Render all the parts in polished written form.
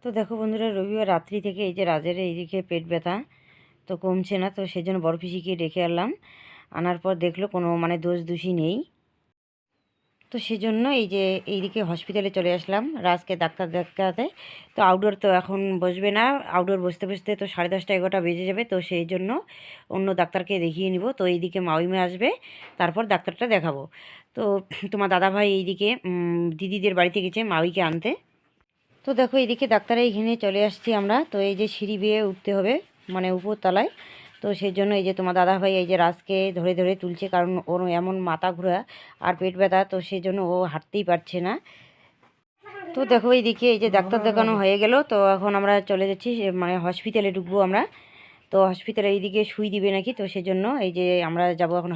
তো দেখো বন্ধুরা, রবিবার রাত্রি থেকে এই যে রাজের এইদিকে পেট ব্যথা তো কমছে না, তো সেই জন্য বড় পিসিকে ডেকে আনলাম। আনার পর দেখলো কোনো দোষ দোষী নেই। তো সেজন্য এই যে এইদিকে হসপিটালে চলে আসলাম রাজকে ডাক্তার দেখাতে। তো আউটডোর তো এখন বসবে না, আউটডোর বসতে বসতে তো 10:30 11টা বেজে যাবে, তো সেই জন্য অন্য ডাক্তারকে দেখিয়ে নিব। তো এইদিকে মাউইমে আসবে, তারপর ডাক্তারটা দেখাবো। তো তোমার দাদাভাই এইদিকে দিদিদের বাড়িতে গেছে মাউইকে আনতে। তো দেখো এইদিকে ডাক্তারের এইখানে চলে আসছি আমরা। তো এই যে সিঁড়ি বেয়ে উঠতে হবে উপরতলায়। তো সেই জন্য এই যে তোমার দাদাভাই এই যে রাজকে ধরে ধরে তুলছে, কারণ ওর এমন মাথা ঘোরা আর পেট ব্যথা, তো সেই জন্য ও হাঁটতেই পারছে না। তো দেখো এইদিকে এই যে ডাক্তার দেখানো হয়ে গেল, তো এখন আমরা চলে যাচ্ছি হসপিটালে ঢুকবো আমরা। তো হসপিটালে এইদিকে সুই দিবে নাকি, তো সেই জন্য এই যে আমরা যাব এখন।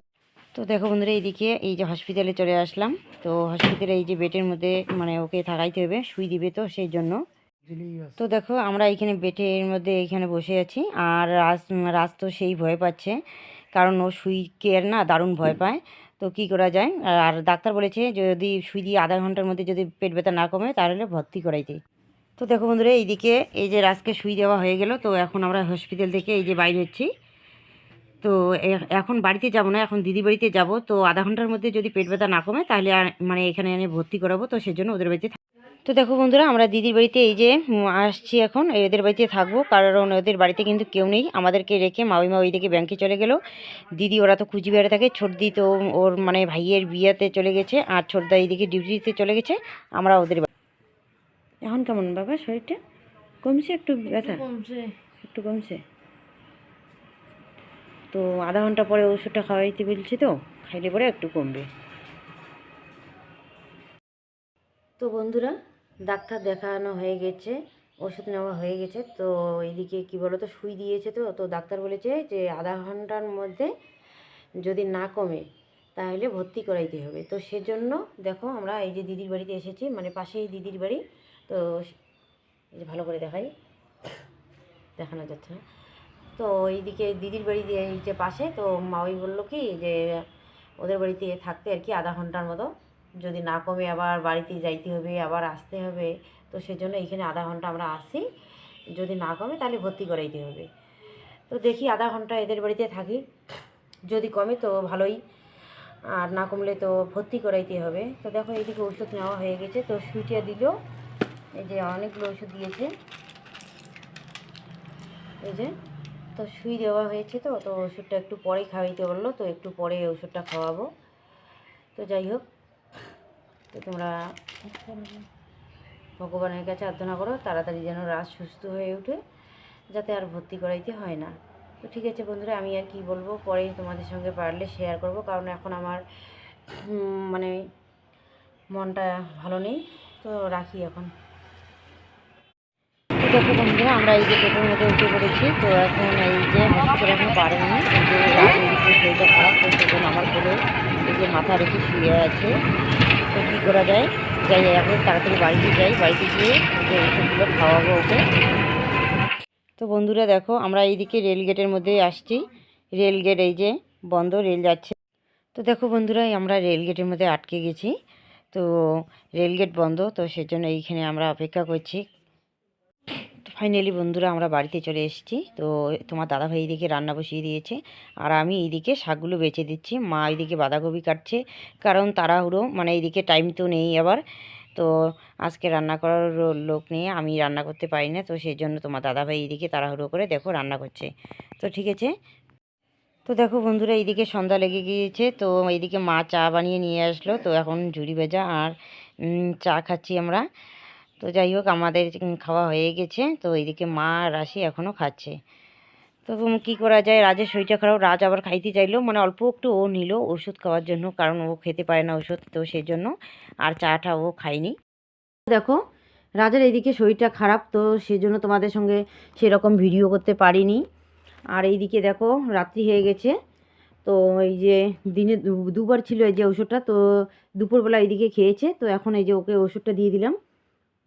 তো দেখো বন্ধুরা, এইদিকে এই যে হসপিটালে চলে আসলাম। তো হসপিটালে এই যে বেডের মধ্যে ওকে থাকাইতে হবে, সুই দিবে, তো সেই জন্য। তো দেখো আমরা এইখানে বেডের মধ্যে এইখানে বসে আছি, আর রাজ রাজ তো সেই ভয় পাচ্ছে, কারণ ও সুই কেয়ার না দারুণ ভয় পায়। তো কি করা যায়, আর ডাক্তার বলেছে যদি সুই দিয়ে আধা ঘন্টার মধ্যে যদি পেট ব্যথা না কমে তাহলে ভর্তি করাইতে। তো দেখো বন্ধুরা, এইদিকে এই যে রাজকে সুই দেওয়া হয়ে গেল, তো এখন আমরা হসপিটাল থেকে এই যে বাইরে হচ্ছি। তো এখন বাড়িতে যাব না, এখন দিদি বাড়িতে যাব। তো আধা ঘন্টার মধ্যে যদি পেট ব্যথা না কমে তাহলে এখানে এনে ভর্তি করাবো, তো সেজন্য ওদের বাড়িতে। তো দেখো বন্ধুরা, আমরা দিদির বাড়িতে এই যে আসছি এখন, এদের বাড়িতে থাকবো, কারণ ওদের বাড়িতে কিন্তু কেউ নেই। আমাদেরকে রেখে মাউইমা ওইদিকে ব্যাংকে চলে গেল। দিদি ওরা তো কুচবিহারে থাকে, ছোটদি তো ওর ভাইয়ের বিয়েতে চলে গেছে, আর ছোটদা এইদিকে ডিউটিতে চলে গেছে। আমরা ওদের এখন কেমন বাবা শরীরটা? কমছে একটু ব্যথা? একটু কমছে। তো আধা ঘন্টা পরে ওষুধটা খাওয়াইতে বলছি, তো খাইলে পরে একটু কমবে। তো বন্ধুরা, ডাক্তার দেখানো হয়ে গেছে, ওষুধ নেওয়া হয়ে গেছে। তো এইদিকে কি বলো তো, সুই দিয়েছে। তো তো ডাক্তার বলেছে যে আধা ঘন্টার মধ্যে যদি না কমে তাহলে ভর্তি করাইতে হবে। তো সেজন্য দেখো আমরা এই যে দিদির বাড়িতে এসেছি, পাশেই দিদির বাড়ি। তো এই যে ভালো করে দেখাই, দেখানো যাচ্ছে না। তো এইদিকে দিদির বাড়ি দিয়ে এই যে পাশে, তো মাওই বললো কি যে ওদের বাড়িতে থাকতে আর কি আধা ঘন্টার মতো, যদি না কমে আবার বাড়িতে যাইতে হবে, আবার আসতে হবে। তো সেজন্য এইখানে আধা ঘন্টা আমরা আসি, যদি না কমে তাহলে ভর্তি করাইতে হবে। তো দেখি আধা ঘন্টা এদের বাড়িতে থাকি, যদি কমে তো ভালোই, আর না কমলে তো ভর্তি করাইতে হবে। তো দেখো এইদিকে ওষুধ নেওয়া হয়ে গেছে, তো সুইটা দিল, এই যে অনেকগুলো ওষুধ দিয়েছে এই যে। তো সুই দেওয়া হয়েছে, তো তো ওষুধটা একটু পরেই খাওয়াইতে বললো, তো একটু পরে ওষুধটা খাওয়াবো। তো যাই হোক, তো তোমরা ভগবানের কাছে প্রার্থনা করো তাড়াতাড়ি যেন রাজ সুস্থ হয়ে ওঠে, যাতে আর ভর্তি করাইতে হয় না। তো ঠিক আছে বন্ধুরা, আমি আর কি বলবো, পরে তোমাদের সঙ্গে পারলে শেয়ার করব, কারণ এখন আমার মানে মনটা ভালো নেই। তো রাখি এখন। তো দেখো বন্ধুরা, আমরা এই যে টোটোর মধ্যে উঠে পড়েছি। তো এখন এই যে হসপিটাল এখন পারেনি, এই যে রাত এদিকে শরীরটা খারাপ, তো সেজন্য আমার কোলে এই যে মাথা রেখে শুয়ে আছে। তো কী করা যায়, যাই এখন তাড়াতাড়ি বাড়িতে যাই, বাড়িতে গিয়ে যে ওষুধগুলো খাওয়াবো ওকে। তো বন্ধুরা দেখো, আমরা এইদিকে রেল গেটের মধ্যে আসছি। রেল গেট এই যে বন্ধ, রেল যাচ্ছে। তো দেখো বন্ধুরা, আমরা রেল গেটের মধ্যে আটকে গেছি। তো রেল গেট বন্ধ, তো সেজন্য এইখানে আমরা অপেক্ষা করছি। তো ফাইনালি বন্ধুরা, আমরা বাড়িতে চলে এসেছি। তো তোমার দাদাভাই এইদিকে রান্না বসিয়ে দিয়েছে, আর আমি এইদিকে শাকগুলো বেছে দিচ্ছি। মা এইদিকে বাঁধাকপি কাটছে, কারণ তাড়াহুড়ো এইদিকে টাইম তো নেই আবার। তো আজকে রান্না করার লোক নিয়ে আমি রান্না করতে পারি না, তো সেই জন্য তোমার দাদাভাই এইদিকে তাড়াহুড়ো করে দেখো রান্না করছে। তো ঠিক আছে। তো দেখো বন্ধুরা, এইদিকে সন্ধ্যা লেগে গিয়েছে। তো এইদিকে মা চা বানিয়ে নিয়ে আসলো, তো এখন ঝুড়ি ভেজা আর চা খাচ্ছি আমরা। তো যাই হোক, আমাদের খাওয়া হয়ে গেছে। তো এইদিকে মা আর রাশি এখনও খাচ্ছে। তো কী করা যায়, রাজের শরীরটা খারাপ, রাজ আবার খাইতে চাইলো, অল্প একটু ও নিল ওষুধ খাওয়ার জন্য, কারণ ও খেতে পারে না ওষুধ, তো সেই জন্য আর চাটা ও খায়নি। দেখো, রাজের এইদিকে শরীরটা খারাপ, তো সেই জন্য তোমাদের সঙ্গে সেরকম ভিডিও করতে পারিনি। আর এইদিকে দেখো রাত্রি হয়ে গেছে। তো এই যে দিনে দুবার ছিল এই যে ওষুধটা, তো দুপুরবেলা এইদিকে খেয়েছে। তো এখন এই যে ওকে ওষুধটা দিয়ে দিলাম,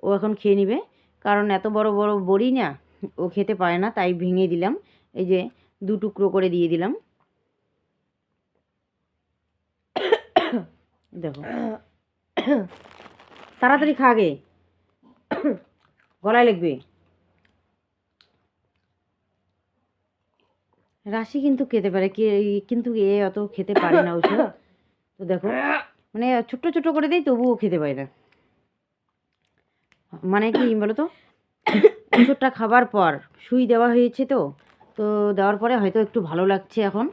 ও এখন খেয়ে নেবে, কারণ এত বড় বড় বড়ি না ও খেতে পারে না, তাই ভেঙে দিলাম, এই যে 2 টুকরো করে দিয়ে দিলাম। দেখো, তাড়াতাড়ি খাগে, গলায় লাগবে। রাশি কিন্তু খেতে পারে, কিন্তু এ অত খেতে পারে না ওষুধ। তো দেখো মানে ছোট্ট ছোট্ট করে দেয় তবুও খেতে পারে না। মানে কি বলো তো, ওষুধটা খাবার পর সুই দেওয়া হয়েছে, তো তো দেওয়ার পরে হয়তো একটু ভালো লাগছে এখন।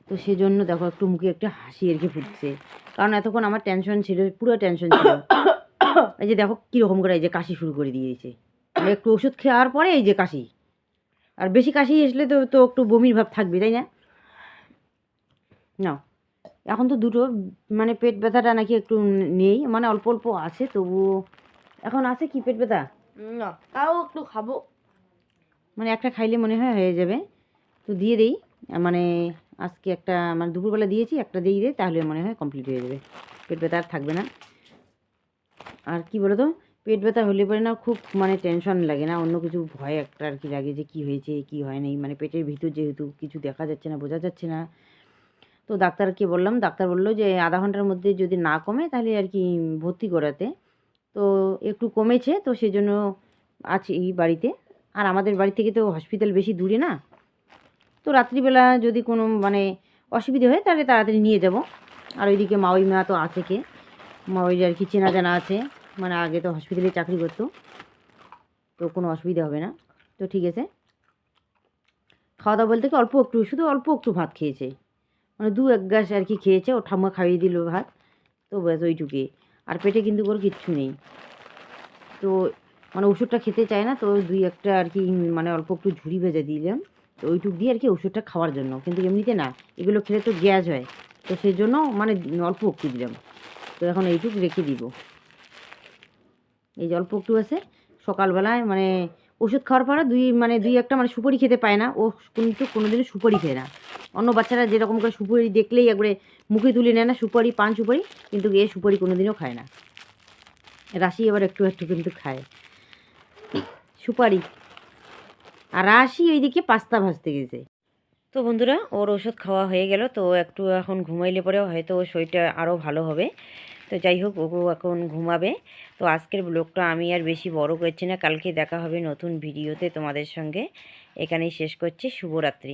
তো সেজন্য দেখো একটু মুখে একটা হাসি আর কি ফুটছে, কারণ এতক্ষণ আমার টেনশন ছিল, পুরো টেনশন ছিল। এই যে দেখো কীরকম করে এই যে কাশি শুরু করে দিয়েছে, মানে একটু ওষুধ খাওয়ার পরে এই যে কাশি। আর বেশি কাশি আসলে তো তো একটু বমির ভাব থাকবে, তাই না? না, এখন তো দুটো মানে পেট ব্যথাটা নাকি একটু নেই, মানে অল্প অল্প আছে তবুও। এখন আছে কি পেট ব্যথা? না, তাও একটু খাবো। মানে একটা খাইলে মনে হয় হয়ে যাবে। তো দিয়ে দেই, মানে আজকে একটা মানে দুপুরবেলা দিয়েছি, একটা দিয়ে দেয় তাহলে মনে হয় কমপ্লিট হয়ে যাবে, পেট ব্যথা আর থাকবে না। আর কি বলো তো, পেট ব্যথা হলে পরে না খুব মানে টেনশন লাগে না, অন্য কিছু ভয় একটা আর কি লাগে যে কি হয়েছে কি হয় নাই, মানে পেটের ভিতর যেহেতু কিছু দেখা যাচ্ছে না, বোঝা যাচ্ছে না। তো ডাক্তারকে বললাম, ডাক্তার বললো যে আধা ঘন্টার মধ্যে যদি না কমে তাহলে আর কি ভর্তি করাতে। তো একটু কমেছে, তো সেজন্য আছি এই বাড়িতে। আর আমাদের বাড়ি থেকে তো হসপিটাল বেশি দূরে না, তো রাত্রিবেলা যদি কোনো মানে অসুবিধে হয় তাহলে তাড়াতাড়ি নিয়ে যাব। আর ওইদিকে মাওই মা তো আছে, কে মাওই আর কি চেনা জানা আছে, মানে আগে তো হসপিটালে চাকরি করতো, তো কোনো অসুবিধা হবে না। তো ঠিক আছে, খাওয়া দাওয়া বলতে কি অল্প একটু, শুধু অল্প একটু ভাত খেয়েছে, মানে দু এক গ্লাস আর কি খেয়েছে, ও ঠাম্মা খাইয়ে দিল ভাত, তো ব্যাস ওইটুকুই। আর পেটে কিন্তু ওর কিচ্ছু নেই। তো মানে ওষুধটা খেতে চায় না, তো দুই একটা আর কি মানে অল্প একটু ঝুড়ি ভেজে দিলাম, তো ওইটুক দিয়ে আর কি ওষুধটা খাওয়ার জন্য, কিন্তু এমনিতে না, এগুলো খেলে তো গ্যাস হয়, তো সেই জন্য মানে অল্প একটু দিলাম। তো এখন এইটুক রেখে দিব, এই যে অল্প একটু আছে। সকালবেলায় মানে ওষুধ খাওয়ার পরে দুই একটা মানে সুপারি খেতে পায় না, ও কিন্তু কোনোদিনও সুপারি খেয়ে না। অন্য বাচ্চারা যেরকম করে সুপারি দেখলেই একবারে মুখে তুলে নেয় না, সুপারি পান সুপারি, কিন্তু এ সুপারি কোনোদিনও খায় না। রাশি এবার একটু একটু কিন্তু খায় সুপারি। আর রাশি ওইদিকে পাস্তা ভাজতে গেছে। তো বন্ধুরা, ওর ওষুধ খাওয়া হয়ে গেল, তো একটু এখন ঘুমাইলে পরে হয়তো ওর শরীরটা আরও ভালো হবে। তো যাই হোক, ও এখন ঘুমাবে। তো আজকের ব্লগটা আমি আর বেশি বড় করছি না, কালকে দেখা হবে নতুন ভিডিওতে তোমাদের সঙ্গে। এখানেই শেষ করছি, শুভরাত্রি।